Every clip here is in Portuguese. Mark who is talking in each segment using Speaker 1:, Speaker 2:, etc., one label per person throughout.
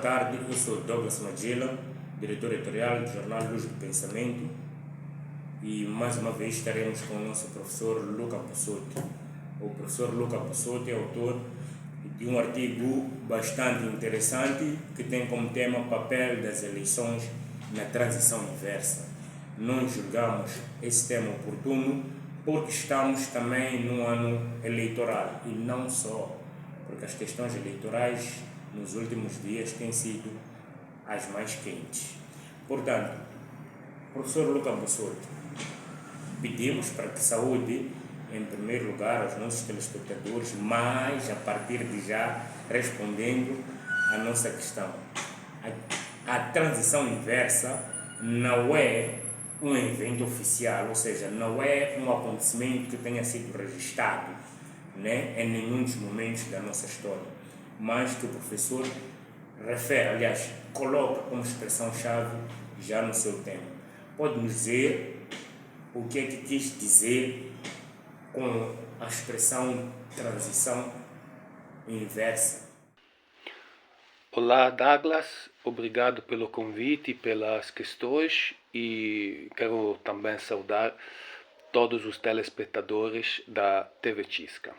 Speaker 1: tarde, eu sou Douglas Magela, diretor editorial do jornal Luz do Pensamento, e mais uma vez estaremos com o nosso professor Luca Bussotti. O professor Luca Bussotti é autor de um artigo bastante interessante que tem como tema o papel das eleições na transição inversa. Nós julgamos esse tema oportuno porque estamos também num ano eleitoral e não só, porque as questões eleitorais nos últimos dias têm sido as mais quentes. Portanto, professor Luca Bussotti, pedimos para que saúde, em primeiro lugar, aos nossos telespectadores, mas a partir de já respondendo à nossa questão. A transição inversa não é um evento oficial, ou seja, não é um acontecimento que tenha sido registrado, né, em nenhum dos momentos da nossa história, mas que o professor refere, aliás, coloca como expressão-chave já no seu tema. Pode nos dizer o que é que quis dizer com a expressão transição inversa?
Speaker 2: Olá, Douglas, obrigado pelo convite e pelas questões, e quero também saudar todos os telespectadores da TV Chisca.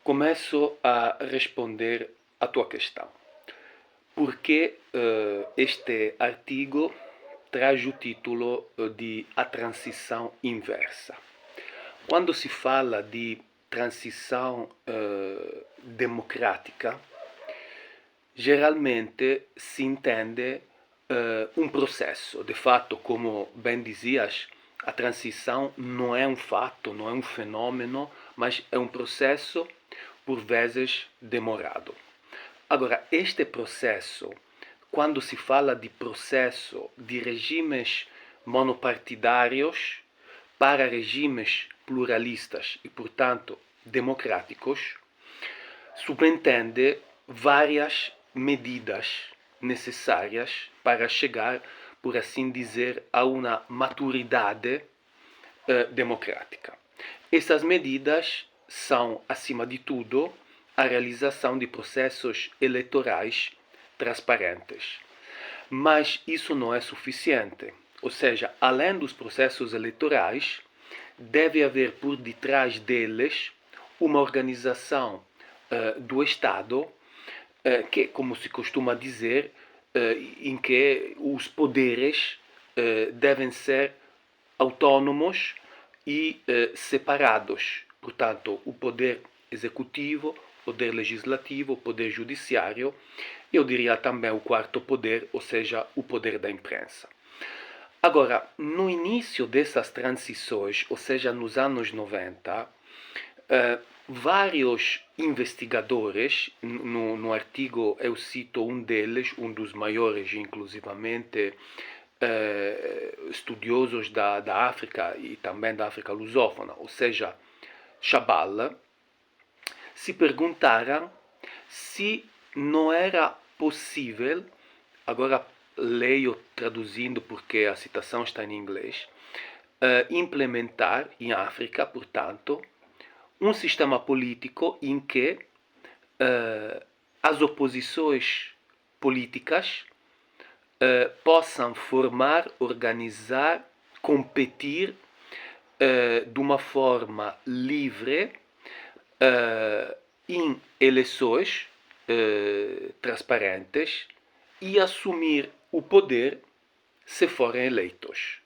Speaker 2: Começo a responder a tua questão. Por que este artigo traz o título de A Transição Inversa? Quando se fala de transição democrática, geralmente se entende um processo. De fato, como bem dizias, a transição não é um fato, não é um fenômeno, mas é um processo, por vezes, demorado. Agora, este processo, quando se fala de processo de regimes monopartidários para regimes pluralistas e, portanto, democráticos, subentende várias medidas necessárias para chegar, por assim dizer, a uma maturidade democrática. Essas medidas são, acima de tudo, a realização de processos eleitorais transparentes. Mas isso não é suficiente. Ou seja, além dos processos eleitorais, deve haver por detrás deles uma organização do Estado que, como se costuma dizer, em que os poderes devem ser autônomos e separados. Portanto, o poder executivo, o poder legislativo, o poder judiciário, eu diria também o quarto poder, ou seja, o poder da imprensa. Agora, no início dessas transições, ou seja, nos anos 90, vários investigadores, no artigo eu cito um deles, um dos maiores, inclusivamente, estudiosos da África e também da África lusófona, ou seja, Chabal, se perguntaram se não era possível, agora leio traduzindo porque a citação está em inglês, implementar em África, portanto, um sistema político em que as oposições políticas possam formar, organizar, competir de uma forma livre em eleições transparentes e assumir o poder se forem eleitos.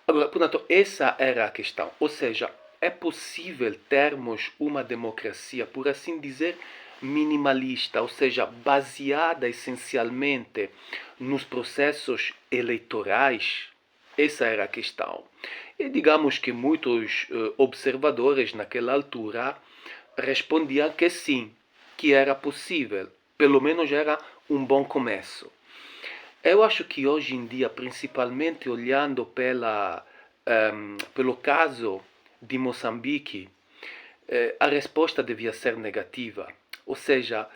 Speaker 2: Agora, portanto, essa era a questão. Ou seja, é possível termos uma democracia, por assim dizer, minimalista, ou seja, baseada essencialmente nos processos eleitorais? Essa era a questão. E digamos que muitos observadores naquela altura respondiam que sim, que era possível, pelo menos era um bom começo. Eu acho que hoje em dia, principalmente olhando pelo caso de Moçambique, a resposta devia ser negativa. Ou seja,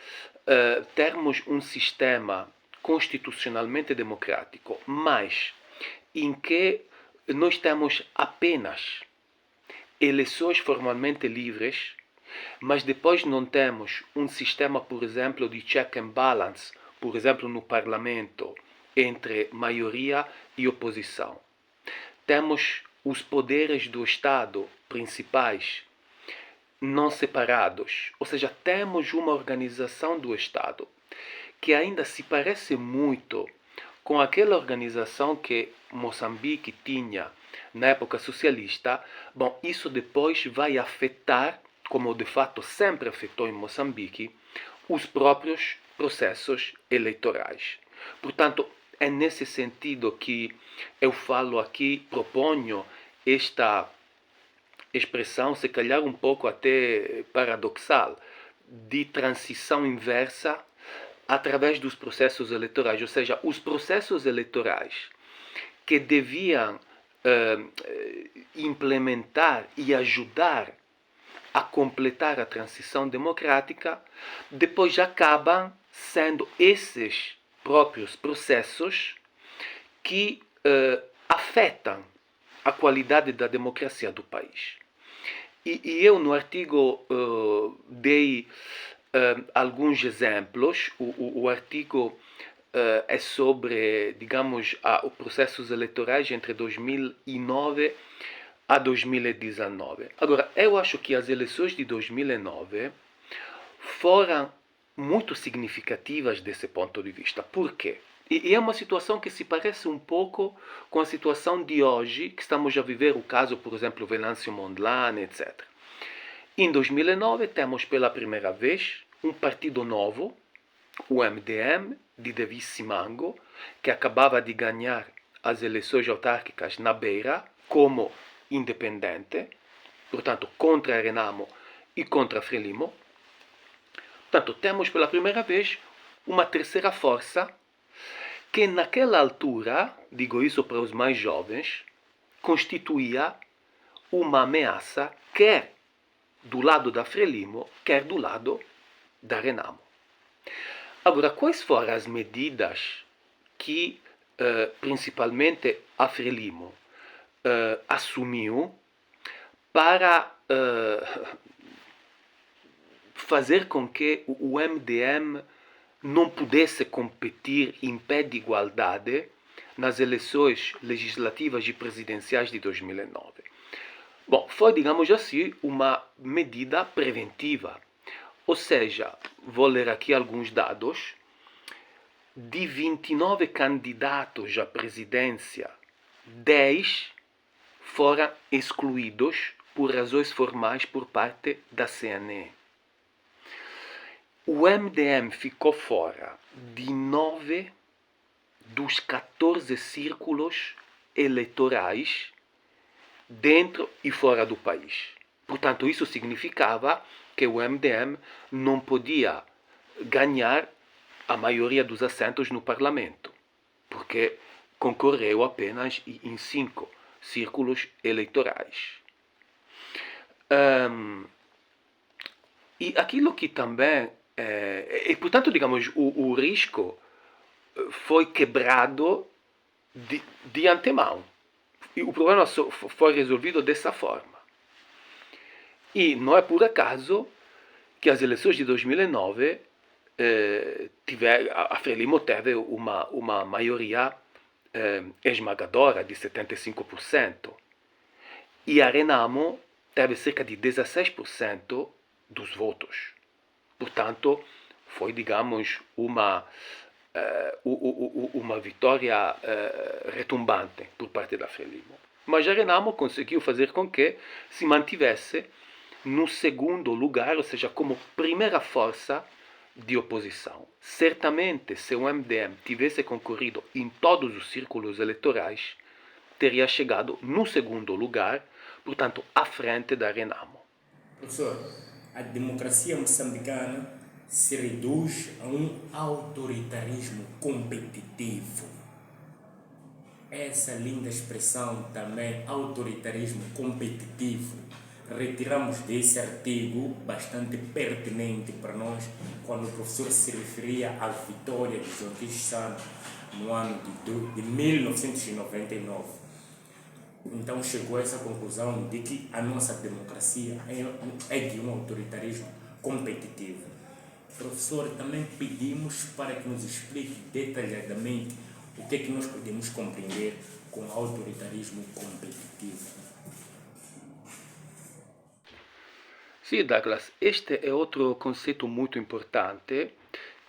Speaker 2: termos um sistema constitucionalmente democrático, mas em que nós temos apenas eleições formalmente livres, mas depois não temos um sistema, por exemplo, de check and balance, por exemplo, no parlamento, entre maioria e oposição. Temos os poderes do Estado principais não separados, ou seja, temos uma organização do Estado que ainda se parece muito com aquela organização que Moçambique tinha na época socialista. Bom, isso depois vai afetar, como de fato sempre afetou em Moçambique, os próprios processos eleitorais. Portanto, é nesse sentido que eu falo aqui, proponho esta expressão, se calhar um pouco até paradoxal, de transição inversa através dos processos eleitorais. Ou seja, os processos eleitorais que deviam implementar e ajudar a completar a transição democrática, depois acabam sendo esses próprios processos que afetam a qualidade da democracia do país. E eu no artigo dei alguns exemplos. O artigo é sobre, digamos, os processos eleitorais entre 2009 a 2019. Agora, eu acho que as eleições de 2009 foram muito significativas desse ponto de vista. Por quê? E é uma situação que se parece um pouco com a situação de hoje, que estamos a viver o caso, por exemplo, Venâncio Mondlane, etc. Em 2009 temos pela primeira vez um partido novo, o MDM, de Davi Simango, que acabava de ganhar as eleições autárquicas na Beira como independente, portanto contra a Renamo e contra a Frelimo. Portanto, temos pela primeira vez uma terceira força que naquela altura, digo isso para os mais jovens, constituía uma ameaça quer do lado da Frelimo, quer do lado da Renamo. Agora, quais foram as medidas que principalmente a Frelimo assumiu para fazer com que o MDM não pudesse competir em pé de igualdade nas eleições legislativas e presidenciais de 2009? Bom, foi, digamos assim, uma medida preventiva. Ou seja, vou ler aqui alguns dados. De 29 candidatos à presidência, 10 foram excluídos por razões formais por parte da CNE. O MDM ficou fora de 9 dos 14 círculos eleitorais dentro e fora do país. Portanto, isso significava que o MDM não podia ganhar a maioria dos assentos no Parlamento, porque concorreu apenas em 5 círculos eleitorais. E aquilo que também e portanto, digamos, o risco foi quebrado de antemão. E o problema foi resolvido dessa forma. E não é por acaso que as eleições de 2009 a Frelimo teve uma maioria esmagadora de 75%. E a Renamo teve cerca de 16% dos votos. Portanto, foi, digamos, uma vitória retumbante por parte da Frelimo. Mas a Renamo conseguiu fazer com que se mantivesse no segundo lugar, ou seja, como primeira força de oposição. Certamente, se o MDM tivesse concorrido em todos os círculos eleitorais, teria chegado no segundo lugar, portanto, à frente da Renamo.
Speaker 1: Professor, a democracia moçambicana se reduz a um autoritarismo competitivo. Essa linda expressão também, autoritarismo competitivo, retiramos desse artigo bastante pertinente para nós, quando o professor se referia à vitória de Joaquim Santos no ano de 1999. Então chegou a essa conclusão de que a nossa democracia é de um autoritarismo competitivo. Professor, também pedimos para que nos explique detalhadamente o que é que nós podemos compreender com autoritarismo competitivo.
Speaker 2: Sim, Douglas, este é outro conceito muito importante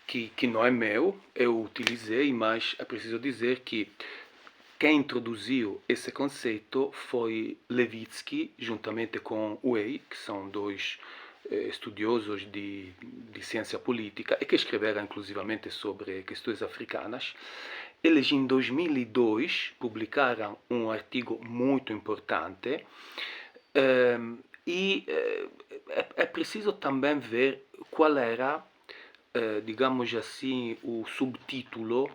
Speaker 2: que não é meu, eu utilizei, mas é preciso dizer que quem introduziu esse conceito foi Levitsky, juntamente com Weil, que são dois estudiosos de ciência política e que escreveram inclusivamente sobre questões africanas. Eles, em 2002, publicaram um artigo muito importante e é preciso também ver qual era, digamos assim, o subtítulo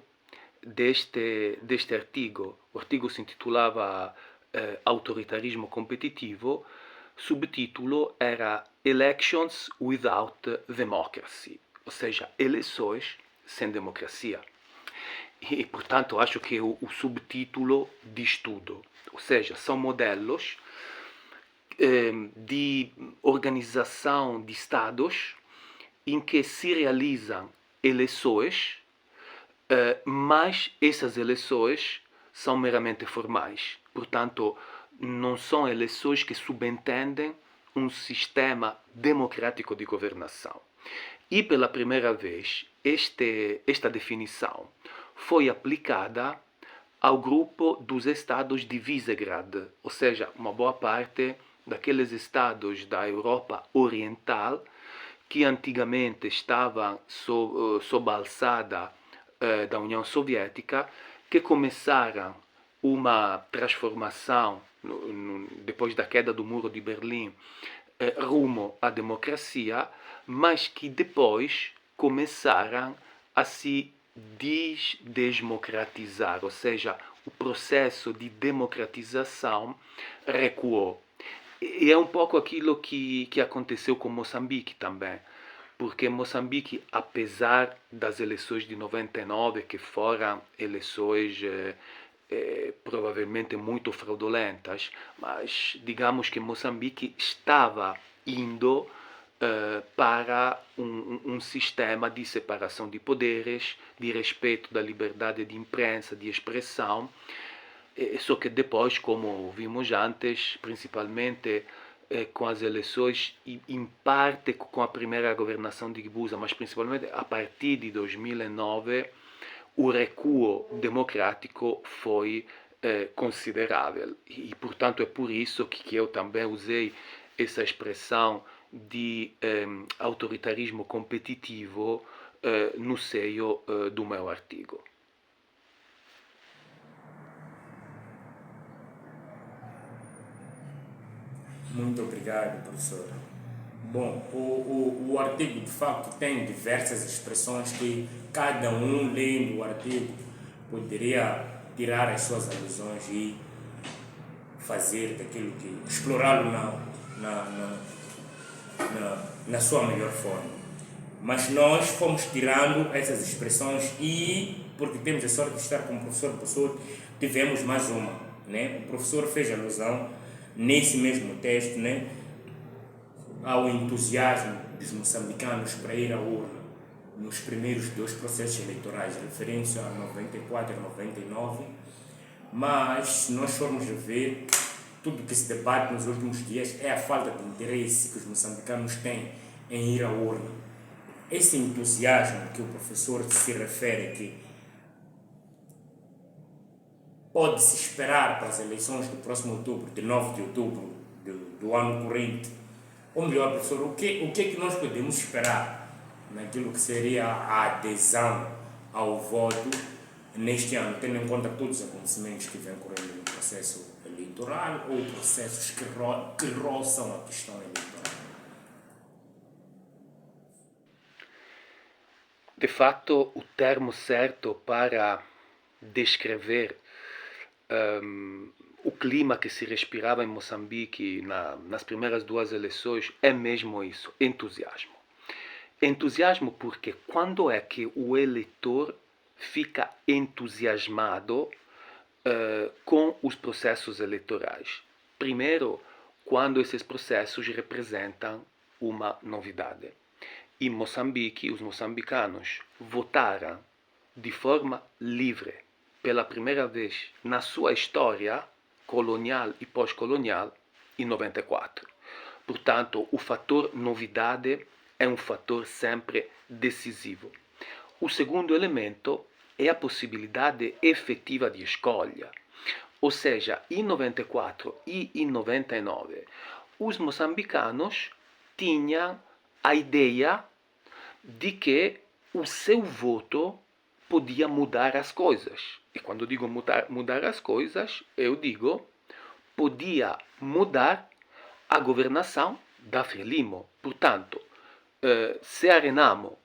Speaker 2: deste artigo. O artigo se intitulava Autoritarismo Competitivo, subtítulo era Elections Without Democracy, ou seja, eleições sem democracia. E, portanto, acho que o subtítulo diz tudo. Ou seja, são modelos de organização de estados em que se realizam eleições, mas essas eleições são meramente formais. Portanto, não são eleições que subentendem um sistema democrático de governação. E pela primeira vez, esta definição foi aplicada ao grupo dos estados de Visegrad, ou seja, uma boa parte daqueles estados da Europa Oriental que antigamente estavam sob a alçada da União Soviética, que começaram uma transformação depois da queda do Muro de Berlim rumo à democracia, mas que depois começaram a se desdemocratizar, ou seja, o processo de democratização recuou. E é um pouco aquilo que aconteceu com Moçambique também, porque Moçambique, apesar das eleições de 99, que foram eleições provavelmente muito fraudulentas, mas digamos que Moçambique estava indo para um sistema de separação de poderes, de respeito da liberdade de imprensa, de expressão, só que depois, como vimos antes, principalmente com as eleições, em parte com a primeira governação de Guebuza, mas principalmente a partir de 2009, o recuo democrático foi considerável. E, portanto, é por isso que eu também usei essa expressão de autoritarismo competitivo no seio do meu artigo.
Speaker 1: Muito obrigado, professor. Bom, o artigo de facto tem diversas expressões que cada um lendo o artigo poderia tirar as suas alusões e fazer daquilo que explorá-lo na sua melhor forma. Mas nós fomos tirando essas expressões e, porque temos a sorte de estar com o professor, tivemos mais uma. Né? O professor fez alusão nesse mesmo texto, né, ao entusiasmo dos moçambicanos para ir à urna nos primeiros dois processos eleitorais, referência a 94 e 99, mas se nós formos ver, tudo que se debate nos últimos dias é a falta de interesse que os moçambicanos têm em ir à urna. Esse entusiasmo que o professor se refere aqui pode-se esperar para as eleições do próximo outubro, de 9 de outubro do ano corrente? Ou melhor, professor, o que é que nós podemos esperar naquilo que seria a adesão ao voto neste ano, tendo em conta todos os acontecimentos que vêm ocorrendo no processo eleitoral ou processos que roçam a questão eleitoral?
Speaker 2: De fato, o termo certo para descrever o clima que se respirava em Moçambique nas primeiras duas eleições é mesmo isso, entusiasmo. Entusiasmo porque quando é que o eleitor fica entusiasmado com os processos eleitorais? Primeiro, quando esses processos representam uma novidade. em Moçambique, os moçambicanos votaram de forma livre pela primeira vez na sua história colonial e pós-colonial em 94. Portanto, o fator novidade é um fator sempre decisivo. O segundo elemento é a possibilidade efetiva de escolha. Ou seja, em 94 e em 99, os moçambicanos tinham a ideia de que o seu voto podia mudar as coisas. E quando digo mudar as coisas, eu digo podia mudar a governação da Frelimo. Portanto, se a Renamo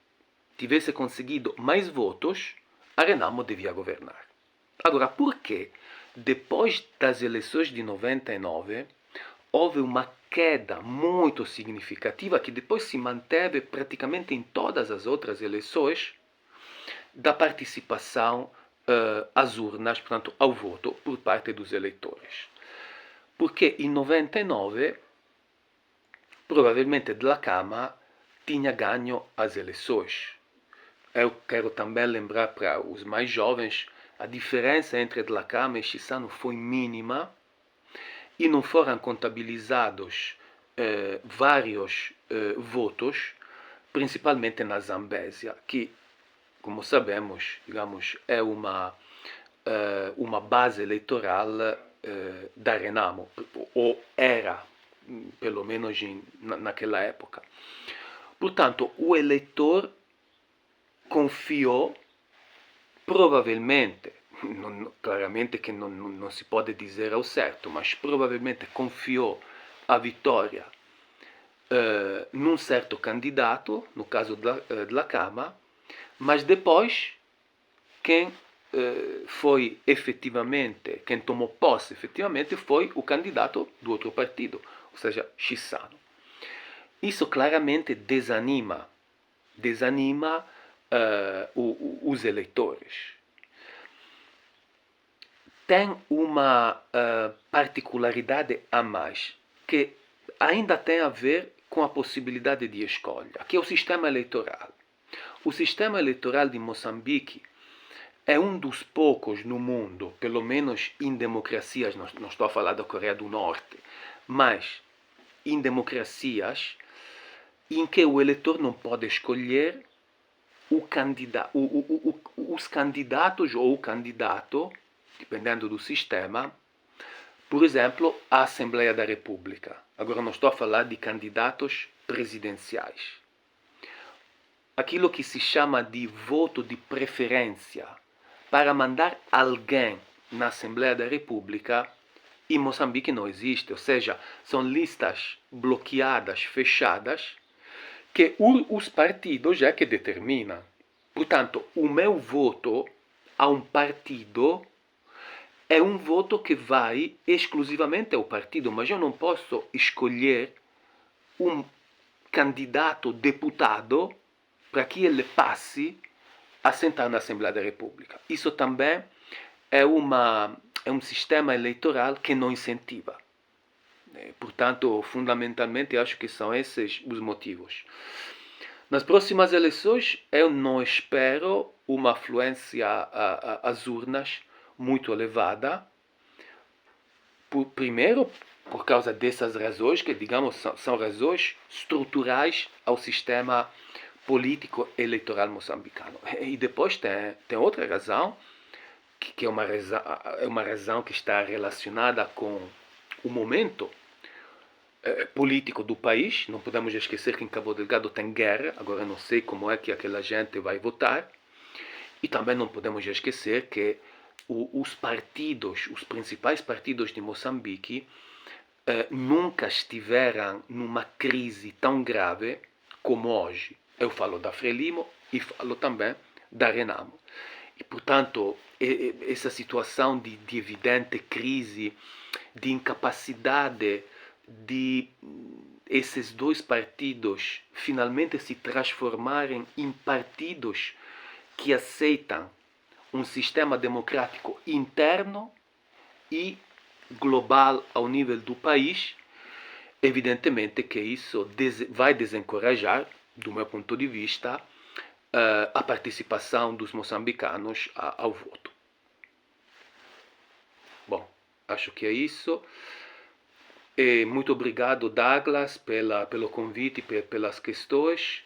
Speaker 2: tivesse conseguido mais votos, a Renamo devia governar. Agora, por que depois das eleições de 99 houve uma queda muito significativa que depois se manteve praticamente em todas as outras eleições da participação às urnas, portanto, ao voto por parte dos eleitores? Porque em 99 provavelmente Dhlakama tinha ganho as eleições. Eu quero também lembrar para os mais jovens, a diferença entre Dhlakama e Chissano foi mínima e não foram contabilizados vários votos, principalmente na Zambésia, que, como sabemos, digamos, é uma base eleitoral da Renamo, ou era, pelo menos naquela época. Portanto, o eleitor confiou, provavelmente, claramente que não se pode dizer ao certo, mas provavelmente confiou a vitória num certo candidato, no caso Dhlakama, mas depois quem foi efetivamente, quem tomou posse efetivamente foi o candidato do outro partido, ou seja, Chissano. Isso claramente desanima os eleitores. Tem uma particularidade a mais, que ainda tem a ver com a possibilidade de escolha, que é o sistema eleitoral. O sistema eleitoral de Moçambique é um dos poucos no mundo, pelo menos em democracias, não estou a falar da Coreia do Norte, mas em democracias em que o eleitor não pode escolher os candidatos ou o candidato, dependendo do sistema, por exemplo, à Assembleia da República. Agora não estou a falar de candidatos presidenciais. Aquilo que se chama de voto de preferência para mandar alguém na Assembleia da República, em Moçambique não existe, ou seja, são listas bloqueadas, fechadas, que os partidos é que determinam. Portanto, o meu voto a um partido é um voto que vai exclusivamente ao partido, mas eu não posso escolher um candidato deputado para que ele passe a sentar na Assembleia da República. Isso também é um sistema eleitoral que não incentiva. Portanto, fundamentalmente, acho que são esses os motivos. Nas próximas eleições, eu não espero uma afluência às urnas muito elevada. Primeiro, por causa dessas razões, que, digamos, são razões estruturais ao sistema político eleitoral moçambicano. E depois tem outra razão, que é uma razão que está relacionada com o momento político do país. Não podemos esquecer que em Cabo Delgado tem guerra, agora não sei como é que aquela gente vai votar. E também não podemos esquecer que os principais partidos de Moçambique nunca estiveram numa crise tão grave como hoje. Eu falo da Frelimo e falo também da Renamo. E, portanto, essa situação de evidente crise, de incapacidade de esses dois partidos finalmente se transformarem em partidos que aceitam um sistema democrático interno e global ao nível do país, evidentemente que isso vai desencorajar do meu ponto de vista, a participação dos moçambicanos ao voto. Bom, acho que é isso. E muito obrigado, Douglas, pelo convite, pelas questões.